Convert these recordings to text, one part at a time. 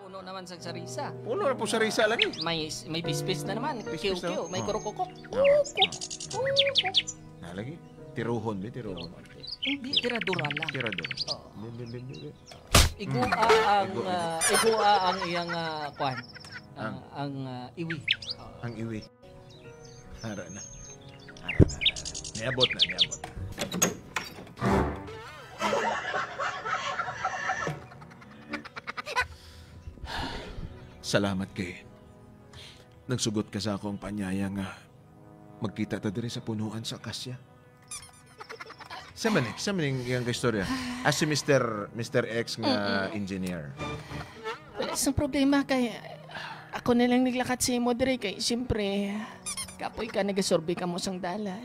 Puno naman sa sarisa. Puno na po sa risa lagi. May pispis na naman. Pispis na? Kiw-kiw. May Oh. kurukukok. Lagi. Tiruhon, be, tiruhon. Hindi, tiradura lang. Tirador. Oo. Be. Igua ang iyang kwan. Ang? Ang iwi. Ang iwi. Hara na. Niabot na. Salamat kay. Nagsugot ka sa akong panyaya nga magkita ta diri sa punuan sa Akasya. Sa maning iyang istorya. As si Mr. X nga engineer. Wala isang problema kay ako na lang naglakat sa imo dire kay siyempre kapoy ka nagasurvey ka mo sang dala.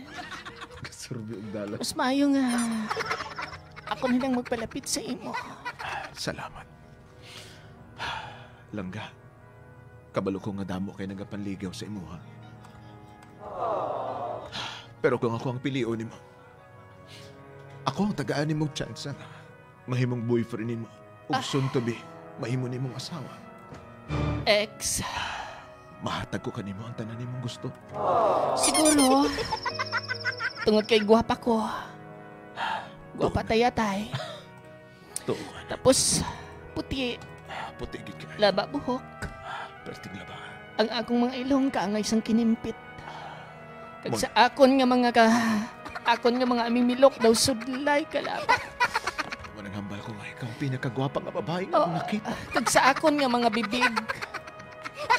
Kasurbi og dala. Mas maayo nga ako na lang magpalapit sa imo. Salamat. Langga. Kabalo ko nga damo kay nagapanligaw sa imuha. Pero kung ako ang pilion nimo, ako ang tagaan nimong chance nga mahimong boyfriend nimo ug soon to be mahimo nimong asawa. Ex, Mahatag ko kanimo ang tanan nimong gusto. siguro tungod kay gwapa ko. Gwapa tayatay. Tuon. Tapos puti, Puti gid kay. laba buhok. Perting laba. Ang akong mga ilong kaangay sang kinimpit. Kag sa akon nga mga amimilok daw sudlay kalaba. Manang hambal ko nga ikaw ang pinakagwapa nga babae nga akong nakita Kag sa akon nga mga bibig.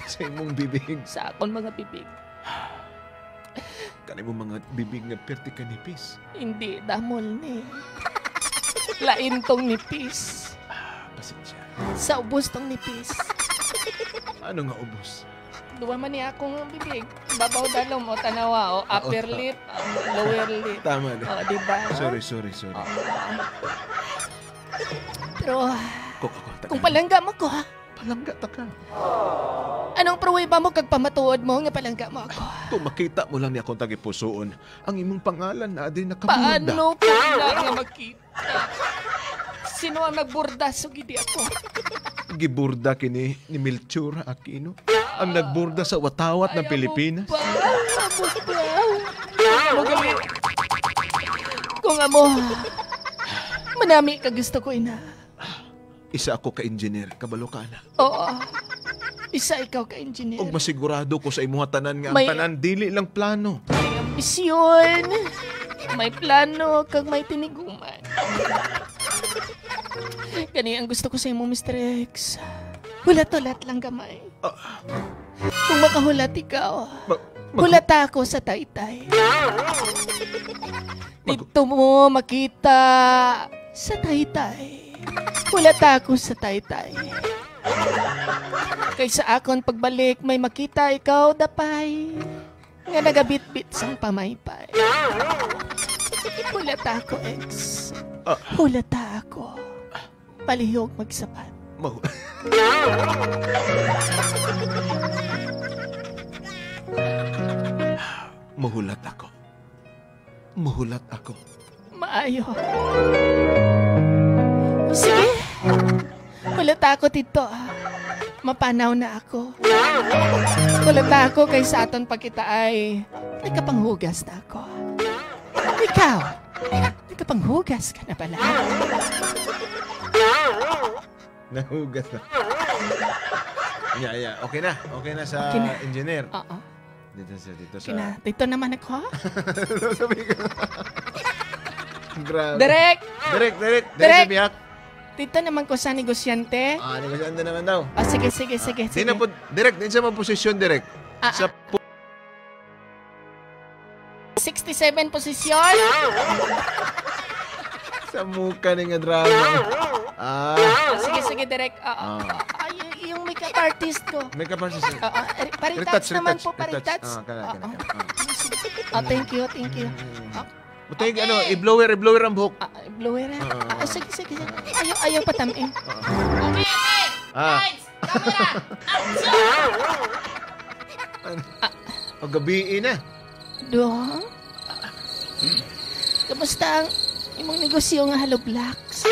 sa imong bibig. Sa akon mga bibig. Kanimo mga bibig nga perti ka nipis. Hindi damol ni. Lain tong nipis. Pasensya. Sa ubos tong nipis. Ano nga ubos? Duwa man ni akong bibig. Babaw dalom o tanawa o upper lip, lower lip. Tama na. O, diba? Sorry. Pero kung Kung palangga mo ko, palangga ta ka. anong pruweba mo kag pamatuod mo nga palangga mo ako? Kung makita mo lang ni akong tagipusoon, ang imong pangalan na din nakaburda. Paano ko na nga makita? Sino ang nagburda so gidi ako? Giburda kini ni Melchor Aquino, ang nagburda sa watawat ng Pilipinas. Magaling. Kung amo, manami ka gusto ko ina. Isa ako ka-engineer, kabalo ka na. Oo. Isa ikaw ka engineer. Og masigurado ko sa imuha tanan nga ang May- tanan dili lang plano. May ambisyon. May plano kag may tiniguman. Gani ang gusto ko sa imo, Mr. X. Hulat-hulat lang gamay. Kung makahulat ikaw, hulata ako sa taytay. Dito mo makita sa taytay. Hulata ako sa taytay. Kaysa akon pagbalik may makita ikaw dapay. Nga nagabit-bit sang pamaypay. Hulata ako, ex. Hulata ako. Palihog magsapat. Mahulat ako. Mahulat ako. Maayo. Sige. Hulata ako dito. Mapanaw na ako. Hulata ako kay sa aton pagkita ay nagkapanghugas na ako. Ikaw, nagkapanghugas ka na pala. Nahugas na. Yeah. Okay na sa Okay na. engineer. Oo. Dito sa... Kina, dito naman ako. Sabi ko. Grabe. Direk! Direk Direk! sa biyak. Dito naman ko sa negosyante. Negosyante naman daw. Sige. Di na po, direct, din sa mga posisyon, direct. Sa 67 posisyon. sa muka ni nga drama. Sige, Direk. Yung makeup artist ko. Makeup artist. Paritats naman po, paritats. Thank you. Butay, i-blower ang buhok. Blower. Sige. Ayaw patamin. Lights! Camera! Action! Gabiin na. Dong? Kamusta ang imong negosyo nga Hello Blacks?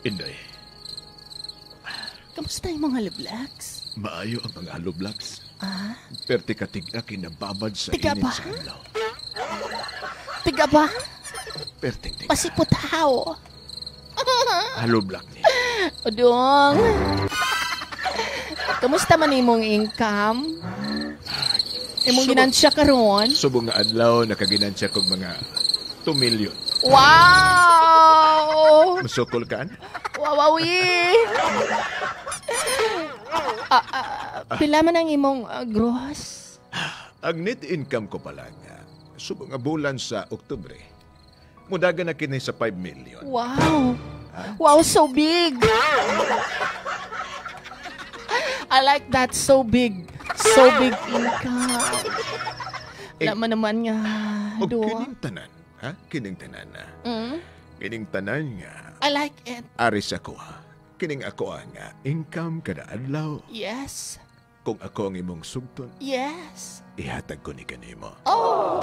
Inday, Kamusta yung mga liblaks? maayo ang mga haloblags. Ah? Perti katiga kinababad sa Tiga init ba? sa adlaw. Tiga ba? Perting tiga. Pasiputaw. Haloblag ni. Udong. Kamusta man imong income? Imong ginansya karon? Subong nga adlaw, nakaginansya kog mga 2 million. Wow! Masukol ka? Wawawi! Pila man ang imong gross? Ang net income ko pala nga, subong nga bulan sa Oktubre, mudaga na kini sa 5 million. Wow! Wow, so big! I like that, so big. So big income. Laman naman nga, O do. kining tanan, ha? Kining tanan na. Kining tanan nga, I like it. aris ako ha. Kining ako nga, income kada adlaw. Yes. Kung ako ang imong sugton, Yes. ihatag ko ni kanimo. Oh!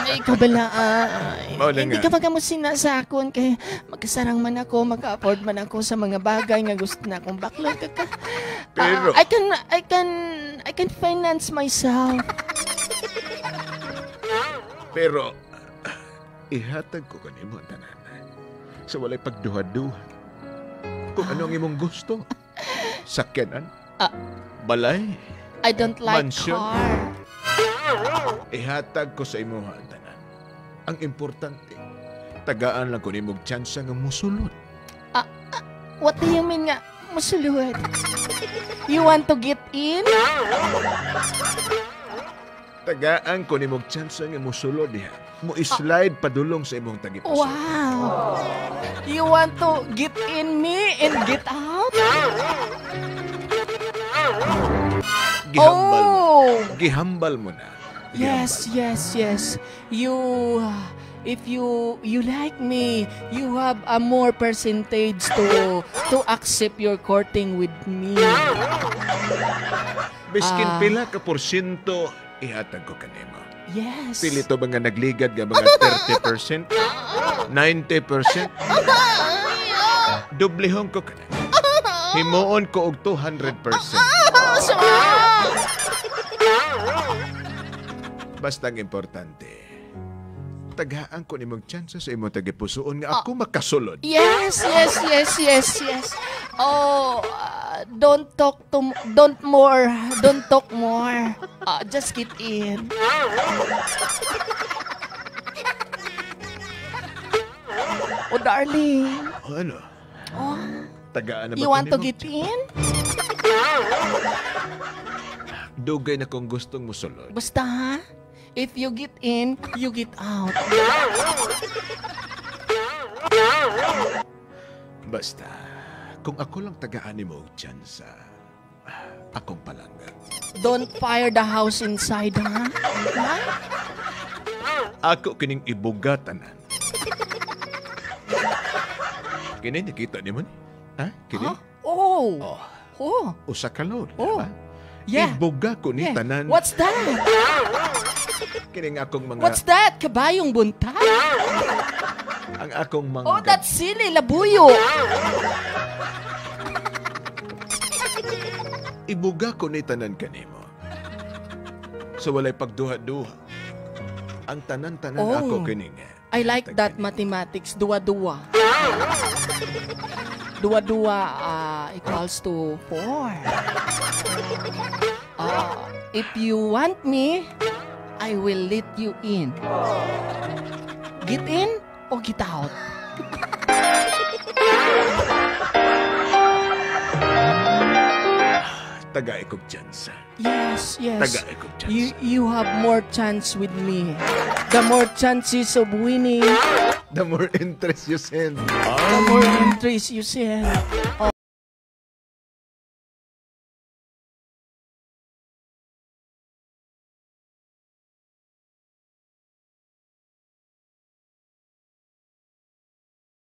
Ikaw bala, Mao na hindi nga. ka magamusina sa akon kay magkasarang man ako, mag-afford man ako sa mga bagay nga gusto na akong baklog. Pero- I can finance myself. Pero, ihatag ko kanimo ang tanan. Sa walay pagduha-duha. Kung ano ang imong gusto. Sakyanan. Balay. I don't like Mansion. car. Ihatag ko sa imo ang tanan. Ang importante, tagaan lang ko nimog tsansa nga musulod. What do you mean nga, musulod? You want to get in? Tagaan ko nimog tsansa nga musulod diha. Mo slide padulong sa imong tagipuso. Wow. You want to get in me and get out? Gihambal mo. Oh! Gihambal mo na. Yes, yes, yes. If you like me, you have a more percentage to accept your courting with me. Biskin pila ka porsyento ihatag ko kanimo. Yes. Pili to ba nga nagligad nga mga 30%? 90%? Dublihon ko ka na. Himuon ko og 200%. Basta ang importante, tagaan ko nimong tsansa sa imong tagipusoon nga ako makasulod. Yes, yes, yes, yes, yes. Oh, don't talk more. Just get in. Oh, darling. O ano? Oh, Tagaan na ba you ko want to nimong- get in? Dugay na kung gustong musulod. Basta ha? If you get in, you get out. Basta, kung ako lang tagaan mo og tsansa, akong palangga. Don't fire the house inside, ha? Ha? Ako kining ibugatanan. Kini nakita ni mo ni? Ha? Kini? Huh? Oh. Oh. Usa ka load, Oh. diba? Yeah. Ibuga ko ni Yeah. tanan. What's that? Kining akong mga What's that? Kabayong buntag? ang akong mga Oh, that's silly. Labuyo. ibuga ko ni tanan kanimo. So walay pagduha-duha. Ang tanan-tanan Oh. ako kining. I like that mathematics. Dua-dua. Dua-dua equals to 4. If you want me, I will let you in. Get in or get out? Taga ikog tsansa. Yes, yes. Taga ikog tsansa. You have more chance with me. The more chances of winning, The more interest you send. the more entries you send.